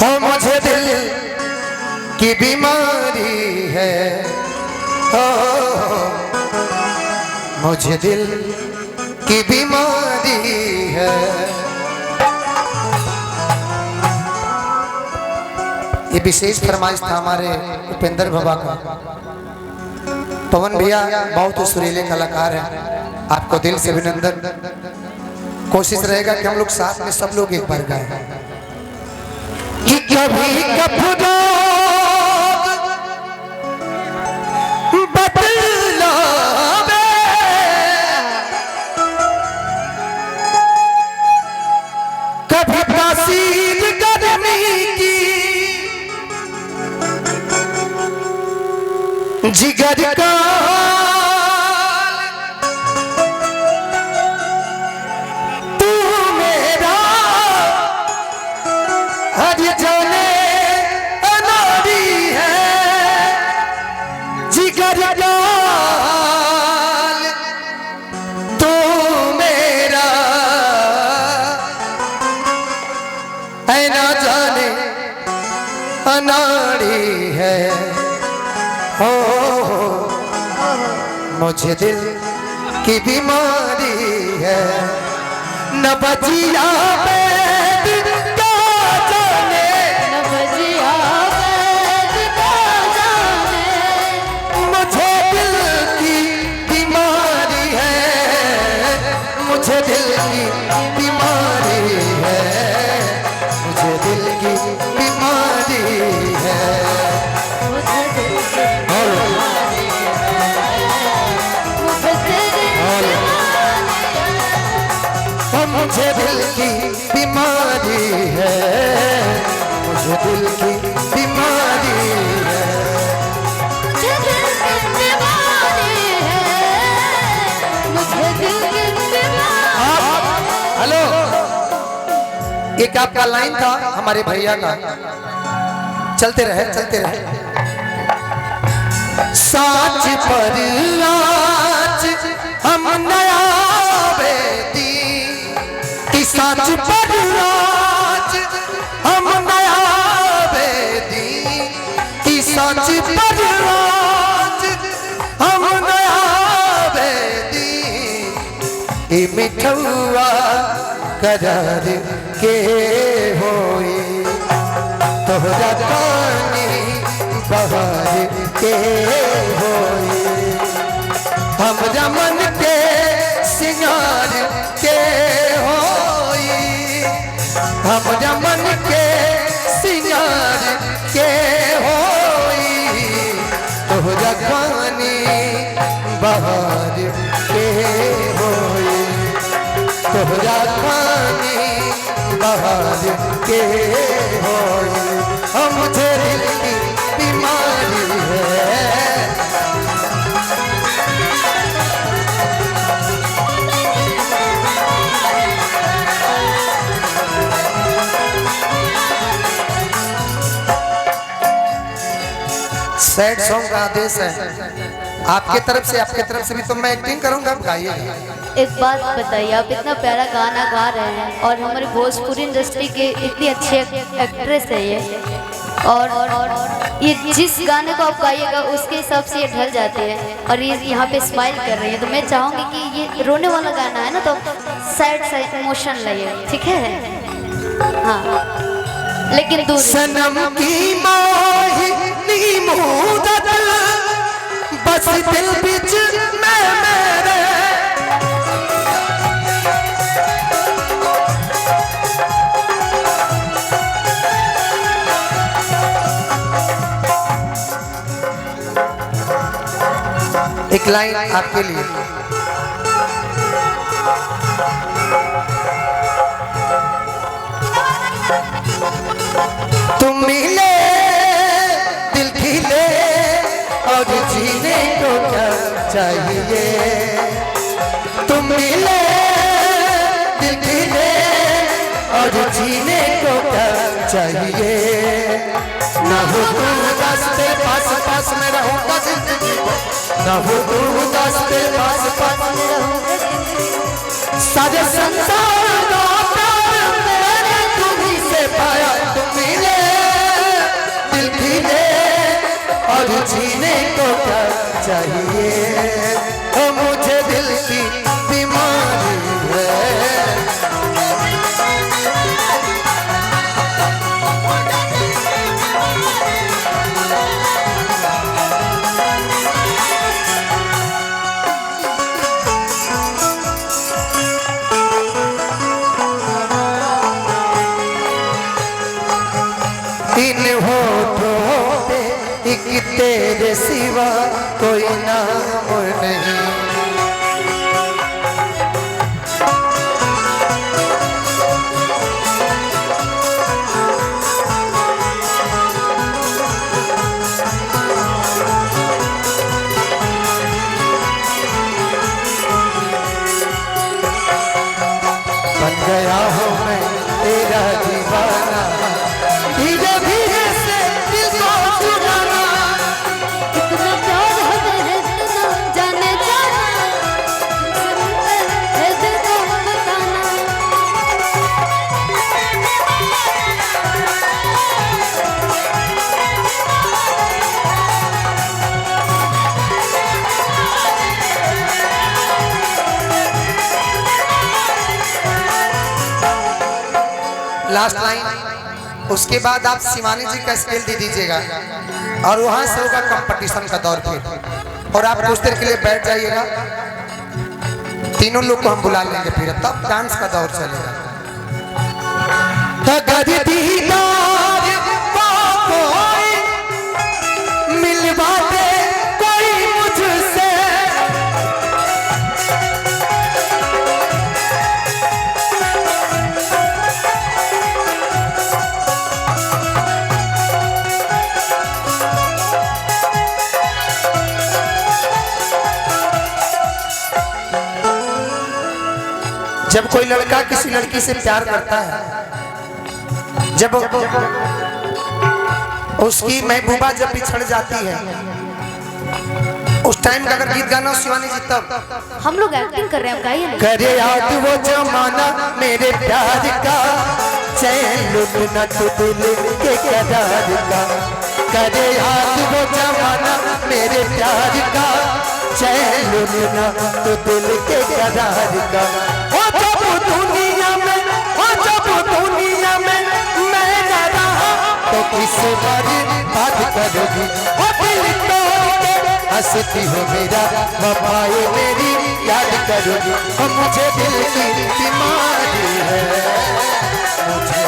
हो मुझे दिल की बीमारी है, हो मुझे दिल की बीमारी है। ये विशेष फरमाइश था हमारे उपेंद्र बाबा का। पवन भैया बहुत सुरीले कलाकार हैं, आपको दिल से अभिनंदन। कोशिश रहेगा कि हम लोग साथ में सब लोग एक बार गाएं कि कभी कभी जिगर का तू मेरा हर जाने अनाड़ी है, जिगर का तू मेरा है ना जाने अनाड़ी है। हो मुझे दिल की बीमारी है, न बजिया बैद का जाने, न बजिया बैद का जाने, मुझे दिल की बीमारी है, मुझे दिल की बीमारी है, मुझे दिल की बीमारी है। मुझे दिल की बीमारी है, मुझे दिल की बीमारी है, मुझे दिल की बीमारी है, मुझे दिल की बीमारी। हेलो, एक आपका लाइन था हमारे भैया का, चलते रहे चलते रहे। साच पर आज हम नया बेदी, साच पर आज हम नया बेदी, कि साच पर आज हम नया बेदी, ए मिठुआ करार के होई तोहरा पानी बहार के होई, हमरा मन के सिंगार के होई, हमरा मन के सिंगार के होई, तोहरा पानी बहार के होई, तोहरा पानी बहार के होई। हम मुझे दिल की बीमारी है, सैड सॉन्ग का आदेश है आपके तरफ से भी तो मैं एक्टिंग करूंगा, आप गाइए। एक बात बताइए, आप इतना प्यारा गाना गा रहे हैं और हमारे भोजपुरी इंडस्ट्री के इतनी अच्छे एक्ट्रेस है ये, और ये जिस गाने को आप गाइएगा उसके हिसाब से ये ढल जाते हैं, और ये यहाँ पे स्माइल कर रही है। तो मैं चाहूँगी कि ये रोने वाला गाना है ना, तो सैड साइड इमोशन लाइए, ठीक है? हाँ, लेकिन दूर सनम की मोहिनी मुद्दत बस दिल बिच में मेरे, एक लाइन आपके लिए। तुम मिले दिल खिले और जीने को क्या चाहिए, तुम मिले दिल खिले और जीने को क्या चाहिए, ना हो तू रास्ते पास पास में रहूंगा जिंदगी, ना हो तू रास्ते पास पास में रहूंगा जिंदगी, सारे संसार का प्यार मैंने तुम्हीं से पाया, तुम मिले चाहिए, ओ मुझे दिल की बीमारी है। इन होठों पे एक तेरे सिवा कोई नाम नहीं, बन गया हूँ मैं तेरा दीवाना, धीरे धीरे से दिल को चुराना। कितना प्यार है इतना जाने जाना, है दिल को बताना। लास्ट लाइन, उसके बाद आप शिवानी जी का स्केल दे दीजिएगा और वहां से होगा कंपटीशन का दौर फिर, और आप कुछ देर के लिए बैठ जाइएगा। तीनों लोग को हम बुला लेंगे, फिर तब डांस का दौर चलेगा। मिलवा दे कोई मुझसे, जब कोई लड़का किसी लड़की से प्यार करता है, जब उसकी महबूबा जब बिछड़ जाती है, उस टाइम का अगर गीत गाना शिवानी जी तब हम लोग एक्टिंग कर रहे हैं, गाइए ना। करे याद वो जमाना मेरे प्यार का, चैन लुटना तो दिल के करार का। करे याद वो जमाना मेरे प्यार का, चैन लुटना तो दिल के करार का। ओ जब दुनिया में, ओ जब दुनिया में मैं न रहा तो किस बार बात करोगी। ओ दिल तोड़ के हंसती हो मेरा वफाए मेरी याद करोगी। ओ मुझे दिल की बीमारी है, मुझे